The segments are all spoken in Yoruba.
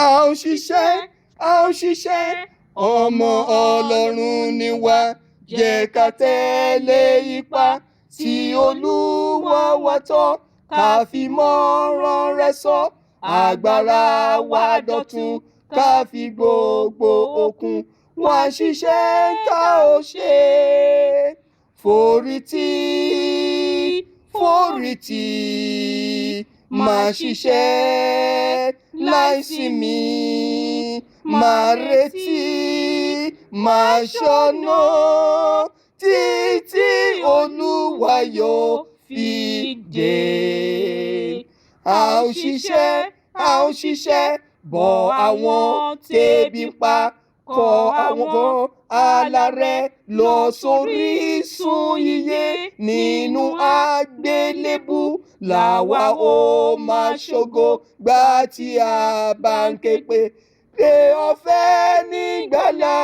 a ó ṣiṣẹ́, a ó ṣiṣẹ́, ọmọ Ọlọ́run ni wá, jẹ́ ká tẹ̀lé ipa tí Olúwa wa tọ́, ká fi mọ́ràn rẹ̀ sọ, agbára wa dọ̀tun, ká fi gbogbo okun wá ṣiṣẹ́ ká ó ṣe. Forítì, forítì, máa ṣiṣẹ́ láìsinmi, máa retí, máa ṣọ́nà títí Olúwa yóò fi dé. A ó ṣiṣẹ́, a ó ṣiṣẹ́, bọ́ àwọn tẹ́bí pa, kọ́ àwọn alárẹ̀ lọ sórísun ìyè, nínú àgbélébù làwa ó máa ṣògo gbà tí a bá ń ké pé ọ̀fẹ́ nígbàlà.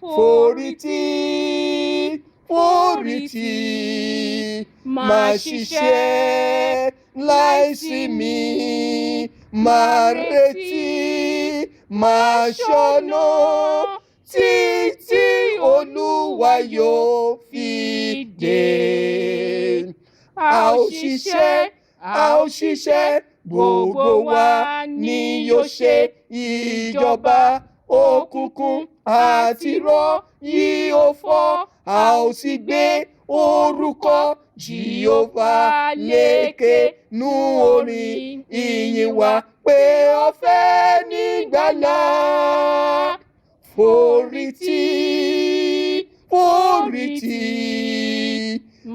Forítì, forítì, máa ṣiṣẹ́ láìsinmi, máa retí, máa ṣọ́nà títí Olúwa yóò fi dé. A ó ṣiṣẹ́, a ó ṣiṣẹ́, gbogbo wa ni yóò ṣe ìjọba òkùnkùn àti irọ́ yóò fọ́, a ó sì gbé orúkọ Jèhófà lékè nú orin ìyìn wa pé ọ̀fẹ́ nígbàlà. Forítì, forítì,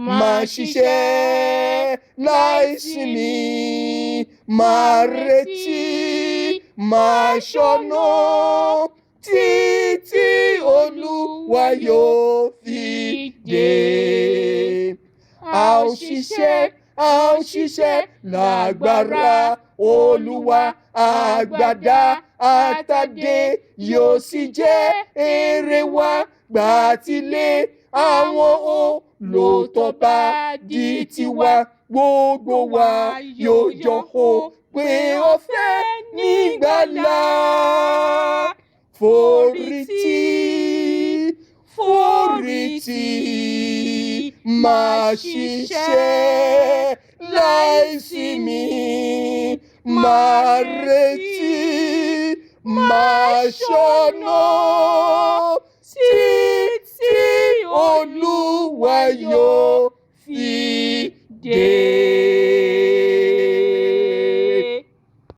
máa ṣiṣẹ́ láìsinmi, máa retí, máa ṣọ́nà títí Olúwa yóò fi dé. A ó ṣiṣẹ́, a ó ṣiṣẹ́ lágbára Olúwa, àgbàdá àtàdé yóò sì jẹ́ èrè wa, gbà tilé àwọn olóòótọ́ bá di tiwa, gbogbo wa yóò jọ hó pé ọ̀fẹ́ nígbàlà. Forítì, forítì, máa ṣiṣẹ́ láìsinmi, máa retí, máa ṣọ́nà títí Olúwa yóò fi dé.